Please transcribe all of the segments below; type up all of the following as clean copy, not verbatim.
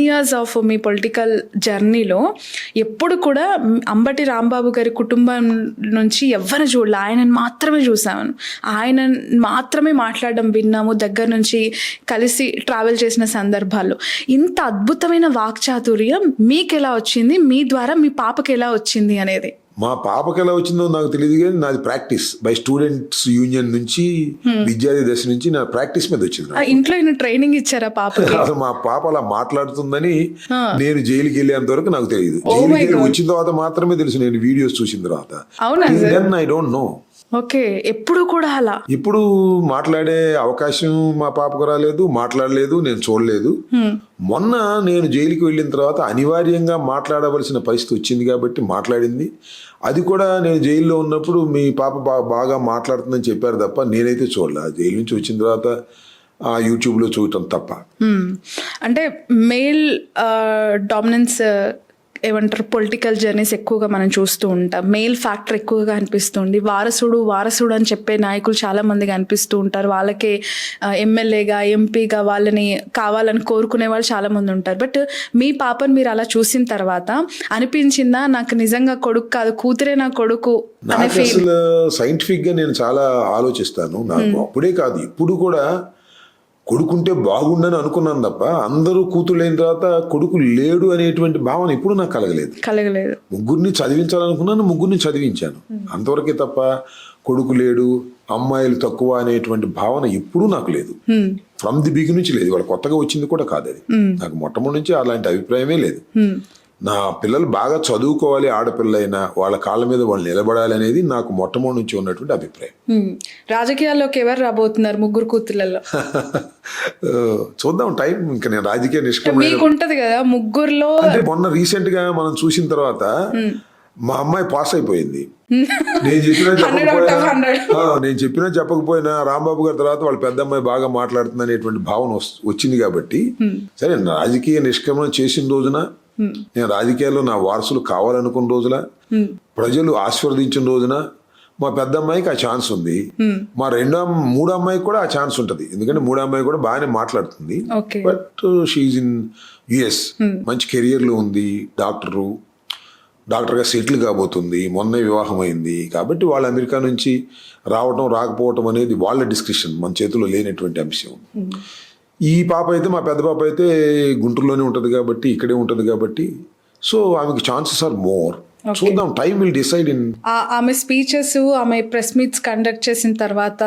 Years of me political జర్నీలో ఎప్పుడు కూడా అంబటి రాంబాబు గారి కుటుంబం నుంచి ఎవరిని చూడలే, ఆయనను మాత్రమే చూసాను, ఆయన మాత్రమే మాట్లాడడం విన్నాము, దగ్గర నుంచి కలిసి ట్రావెల్ చేసిన సందర్భాల్లో. ఇంత అద్భుతమైన వాక్చాతుర్యం మీకు ఎలా వచ్చింది, మీ ద్వారా మీ పాపకి ఎలా వచ్చింది అనేది? మా పాపకి ఎలా వచ్చిందో నాకు తెలియదు, కానీ నాది ప్రాక్టీస్ బై స్టూడెంట్స్ యూనియన్ నుంచి, విద్యార్థి దశ నుంచి నా ప్రాక్టీస్ మీద వచ్చింది. ఇంట్లో ట్రైనింగ్ ఇచ్చారా పాపకి? అసలు మా పాప అలా మాట్లాడుతుందని నేను జైలుకి వెళ్ళేంత వరకు నాకు తెలియదు. జైలుకి వచ్చిన తర్వాత మాత్రమే తెలుసు, నేను వీడియోస్ చూసిన తర్వాత. I don't know. ఓకే, ఎప్పుడు కూడా అలా ఇప్పుడు మాట్లాడే అవకాశం మా పాపకు రాలేదు, మాట్లాడలేదు, నేను చూడలేదు. మొన్న నేను జైలుకి వెళ్ళిన తర్వాత అనివార్యంగా మాట్లాడవలసిన పరిస్థితి వచ్చింది కాబట్టి మాట్లాడింది. అది కూడా నేను జైల్లో ఉన్నప్పుడు మీ పాప బాగా మాట్లాడుతుందని చెప్పారు తప్ప నేనైతే చూడలేదు. జైలు నుంచి వచ్చిన తర్వాత యూట్యూబ్లో చూడటం తప్ప. అంటే మేల్ డామినెన్స్ ఏమంటారు, పొలిటికల్ జర్నీస్ ఎక్కువగా మనం చూస్తూ ఉంటాం. మేల్ ఫ్యాక్టర్ ఎక్కువగా అనిపిస్తుంది. వారసుడు అని చెప్పే నాయకులు చాలా మందిగా అనిపిస్తూ ఉంటారు. వాళ్ళకే ఎమ్మెల్యేగా, ఎంపీగా వాళ్ళని కావాలని కోరుకునే వాళ్ళు చాలా మంది ఉంటారు. బట్ మీ పాపను మీరు అలా చూసిన తర్వాత అనిపించిందా, నాకు నిజంగా కొడుకు కాదు కూతురే నా కొడుకు? అసలు సైంటిఫిక్ గా నేను చాలా ఆలోచిస్తాను. నాకు అప్పుడే కాదు ఇప్పుడు కూడా కొడుకుంటే బాగుండని అనుకున్నాను తప్ప, అందరూ కూతుళ్ళైన తర్వాత కొడుకు లేడు అనేటువంటి భావన ఇప్పుడు నాకు కలగలేదు. ముగ్గురిని చదివించాలనుకున్నాను, ముగ్గురిని చదివించాను, అంతవరకే తప్ప కొడుకు లేడు, అమ్మాయిలు తక్కువ అనేటువంటి భావన ఇప్పుడు నాకు లేదు. ఫ్రమ్ ది బిగినింగ్ నుంచి లేదు. వాళ్ళు కొత్తగా వచ్చింది కూడా కాదు అది. నాకు మొట్టమొదటి నుంచి అలాంటి అభిప్రాయమే లేదు. నా పిల్లలు బాగా చదువుకోవాలి, ఆడపిల్లైనా వాళ్ళ కాళ్ళ మీద వాళ్ళు నిలబడాలి అనేది నాకు మొట్టమొదటి నుంచి ఉన్నటువంటి అభిప్రాయం. రాజకీయాల్లోకి ఎవరు రాబోతున్నారు ముగ్గురు కూతుళ్ళలో? చూద్దాం, టైం. ఇంకా నేను రాజకీయ నిష్క్రమణ ఉంటది కదా ముగ్గురులో. అంటే మొన్న రీసెంట్ గా మనం చూసిన తర్వాత మా అమ్మాయి పాస్ అయిపోయింది. నేను చెప్పినా చెప్పకపోయినా రాంబాబు గారి తర్వాత వాళ్ళ పెద్ద అమ్మాయి బాగా మాట్లాడుతుంది అనేటువంటి భావన వచ్చింది కాబట్టి, సరే రాజకీయ నిష్క్రమణ చేసిన రోజున, నేను రాజకీయాల్లో నా వారసులు కావాలనుకున్న రోజున, ప్రజలు ఆశీర్వదించిన రోజున మా పెద్ద అమ్మాయికి ఆ ఛాన్స్ ఉంది. మా మూడో అమ్మాయికి కూడా ఆ ఛాన్స్ ఉంటుంది. ఎందుకంటే మూడో అమ్మాయి కూడా బాగానే మాట్లాడుతుంది. బట్ షీఈ్ ఇన్ యుఎస్, మంచి కెరియర్లో ఉంది, డాక్టర్గా సెటిల్ కాబోతుంది, మొన్నే వివాహం అయింది. కాబట్టి వాళ్ళు అమెరికా నుంచి రావటం రాకపోవటం అనేది వాళ్ళ డిస్కషన్, మన చేతిలో లేనటువంటి అంశం. ఈ పాప అయితే, మా పెద్ద పాప అయితే గుంటూరులోనే ఉంటుంది కాబట్టి, ఇక్కడే ఉంటుంది కాబట్టి, సో ఆమెకి ఛాన్సెస్ ఆర్ మోర్. చూద్దాం, టైం విల్ డిసైడ్. ఆమె స్పీచెస్, ఆమె ప్రెస్ మీట్స్ కండక్ట్ చేసిన తర్వాత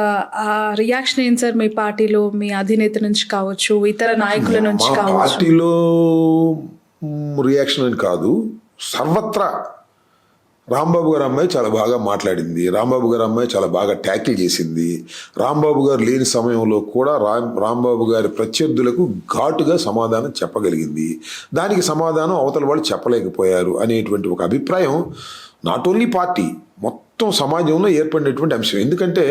ఆ రియాక్షన్ ఏంటి సార్? మీ పార్టీలో, మీ అధినేత నుంచి కావచ్చు, ఇతర నాయకుల నుంచి కావచ్చు. పార్టీలో రియాక్షన్ అని కాదు, సర్వత్రా రాంబాబు గారి అమ్మాయి చాలా బాగా మాట్లాడింది, రాంబాబు గారి అమ్మాయి చాలా బాగా ట్యాకిల్ చేసింది. రాంబాబు గారు లేని సమయంలో కూడా రాంబాబు గారి ప్రత్యర్థులకు ఘాటుగా సమాధానం చెప్పగలిగింది. దానికి సమాధానం అవతల వాళ్ళు చెప్పలేకపోయారు అనేటువంటి ఒక అభిప్రాయం నాట్ ఓన్లీ పార్టీ, మొత్తం సమాజంలో ఏర్పడినటువంటి అంశం. ఎందుకంటే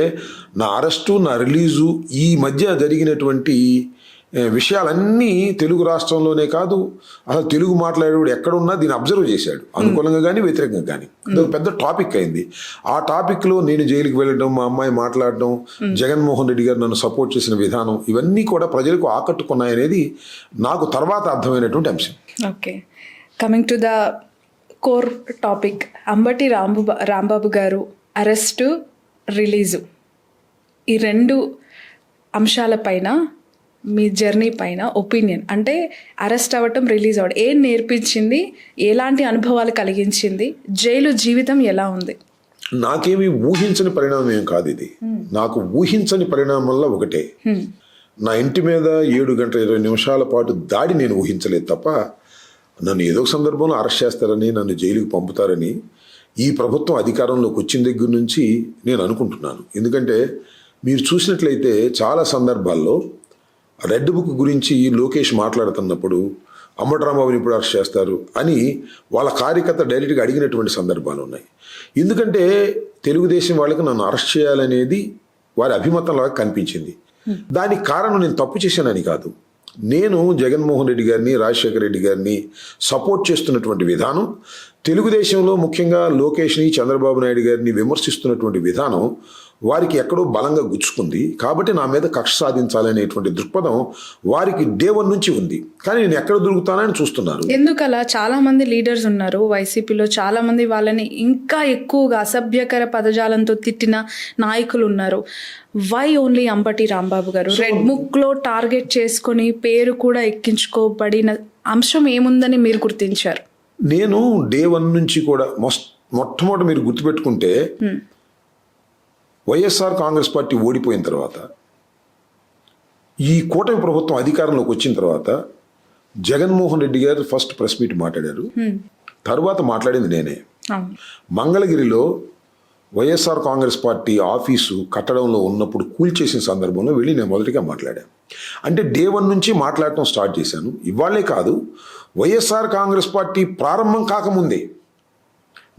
నా అరెస్టు, నా రిలీజు, ఈ మధ్య జరిగినటువంటి విషయాలన్నీ తెలుగు రాష్ట్రంలోనే కాదు, అసలు తెలుగు మాట్లాడేవాడు ఎక్కడున్నా దీన్ని అబ్జర్వ్ చేశాడు, అనుకూలంగా కానీ వ్యతిరేకంగా కానీ. అదొక పెద్ద టాపిక్ అయింది. ఆ టాపిక్లో నేను జైలుకి వెళ్ళడం, మా అమ్మాయి మాట్లాడడం, జగన్మోహన్ రెడ్డి గారు నన్ను సపోర్ట్ చేసిన విధానం, ఇవన్నీ కూడా ప్రజలకు ఆకట్టుకున్నాయనేది నాకు తర్వాత అర్థమైనటువంటి అంశం. Okay, coming to the core topic, Ambati Rambabu గారు అరెస్టు, రిలీజు, ఈ రెండు అంశాలపైన మీ జర్నీ పైన ఒపీనియన్, అంటే అరెస్ట్ అవ్వటం, రిలీజ్ అవ్వడం ఏం నేర్పించింది, ఎలాంటి అనుభవాలు కలిగించింది, జైలు జీవితం ఎలా ఉంది? నాకేమీ ఊహించని పరిణామం ఏం కాదు ఇది. నాకు ఊహించని పరిణామం వల్ల ఒకటే, నా ఇంటి మీద 7 గంటల 20 నిమిషాల పాటు దాడి నేను ఊహించలేదు తప్ప, నన్ను ఏదో ఒక సందర్భంలో అరెస్ట్ చేస్తారని, నన్ను జైలుకి పంపుతారని ఈ ప్రభుత్వం అధికారంలోకి వచ్చిన దగ్గర నుంచి నేను అనుకుంటున్నాను. ఎందుకంటే మీరు చూసినట్లయితే చాలా సందర్భాల్లో రెడ్ బుక్ గురించి లోకేష్ మాట్లాడుతున్నప్పుడు అంబటి రాంబాబుని ఇప్పుడు అరెస్ట్ చేస్తారు అని వాళ్ళ కార్యకర్త డైరెక్ట్గా అడిగినటువంటి సందర్భాలు ఉన్నాయి. ఎందుకంటే తెలుగుదేశం వాళ్ళకి నన్ను అరెస్ట్ చేయాలనేది వారి అభిమతంలాగా కనిపించింది. దానికి కారణం నేను తప్పు చేశానని కాదు, నేను జగన్మోహన్ రెడ్డి గారిని, రాజశేఖర రెడ్డి గారిని సపోర్ట్ చేస్తున్నటువంటి విధానం, తెలుగుదేశంలో ముఖ్యంగా లోకేష్ని, చంద్రబాబు నాయుడు గారిని విమర్శిస్తున్నటువంటి విధానం వారికి ఎక్కడో బలంగా గుచ్చుకుంది, కాబట్టి నా మీద కక్ష సాధించాలనేటువంటి దృక్పథం వారికి డే 1 నుంచి ఉంది. కానీ నేను ఎక్కడ దొరుకుతానని చూస్తున్నారు. ఎందుకలా? చాలా మంది లీడర్స్ ఉన్నారు వైసీపీలో, చాలా మంది వాళ్ళని ఇంకా ఎక్కువగా అసభ్యకర పదజాలంతో తిట్టిన నాయకులు ఉన్నారు. వై ఓన్లీ అంబటి రాంబాబు గారు? రెడ్ బుక్ లో టార్గెట్ చేసుకొని పేరు కూడా ఎక్కించుకోబడిన అంశం ఏముందని మీరు గుర్తించారు? నేను డే 1 నుంచి కూడా మొట్టమొదటి మీరు గుర్తుపెట్టుకుంటే వైఎస్ఆర్ కాంగ్రెస్ పార్టీ ఓడిపోయిన తర్వాత, ఈ కూటమి ప్రభుత్వం అధికారంలోకి వచ్చిన తర్వాత జగన్మోహన్ రెడ్డి గారు ఫస్ట్ ప్రెస్ మీట్ మాట్లాడారు. తర్వాత మాట్లాడింది నేనే. మంగళగిరిలో వైఎస్ఆర్ కాంగ్రెస్ పార్టీ ఆఫీసు కట్టడంలో ఉన్నప్పుడు కూల్చేసిన సందర్భంలో వెళ్ళి నేను మొదటిగా మాట్లాడాను. అంటే డే 1 నుంచి మాట్లాడటం స్టార్ట్ చేశాను. ఇవాళే కాదు, వైఎస్ఆర్ కాంగ్రెస్ పార్టీ ప్రారంభం కాకముందే,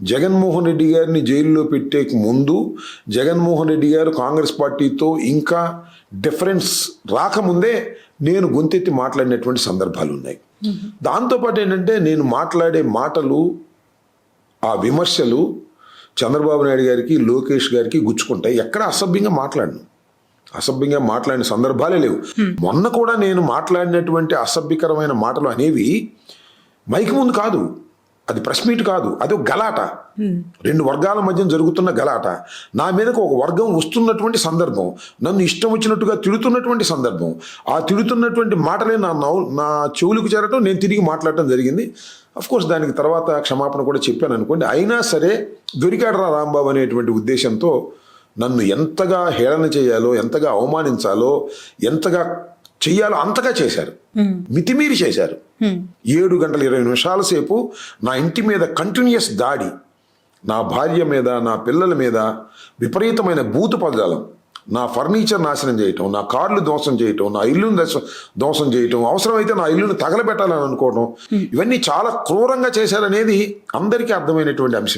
జగన్మోహన్ రెడ్డి గారిని జైల్లో పెట్టే ముందు, జగన్మోహన్ రెడ్డి గారు కాంగ్రెస్ పార్టీతో ఇంకా డిఫరెన్స్ రాకముందే నేను గొంతెత్తి మాట్లాడినటువంటి సందర్భాలు ఉన్నాయి. దాంతోపాటు ఏంటంటే, నేను మాట్లాడే మాటలు, ఆ విమర్శలు చంద్రబాబు నాయుడు గారికి, లోకేష్ గారికి గుచ్చుకుంటాయి. ఎక్కడ అసభ్యంగా మాట్లాడిన సందర్భాలే లేవు. మొన్న కూడా నేను మాట్లాడినటువంటి అసభ్యకరమైన మాటలు అనేవి మైక్ ముందు కాదు, అది ప్రెస్ మీట్ కాదు, అది ఒక గలాట, 2 వర్గాల మధ్య జరుగుతున్న గలాట. నా మీదకు ఒక వర్గం వస్తున్నటువంటి సందర్భం, నన్ను ఇష్టం వచ్చినట్టుగా తిడుతున్నటువంటి సందర్భం, ఆ తిడుతున్నటువంటి మాటలే నా చెవులకు చేరటం, నేను తిరిగి మాట్లాడటం జరిగింది. కోర్స్ దానికి తర్వాత క్షమాపణ కూడా చెప్పాను అనుకోండి. అయినా సరే దొరికాడరా రాంబాబు అనేటువంటి ఉద్దేశంతో నన్ను ఎంతగా హేళన చేయాలో, ఎంతగా అవమానించాలో, ఎంతగా చెయ్యాలో అంతగా చేశారు, మితిమీరి చేశారు. 7 గంటల 20 నిమిషాల సేపు నా ఇంటి మీద కంటిన్యూస్ దాడి, నా భార్య మీద, నా పిల్లల మీద విపరీతమైన బూతు పదాలం, నా ఫర్నిచర్ నాశనం చేయటం, నా కార్లు ధ్వంసం చేయటం, నా ఇల్లును ధ్వంసం చేయటం, అవసరమైతే నా ఇల్లును తగలబెట్టాలని అనుకోవటం, ఇవన్నీ చాలా క్రూరంగా చేశారనేది అందరికీ అర్థమైనటువంటి అంశమే.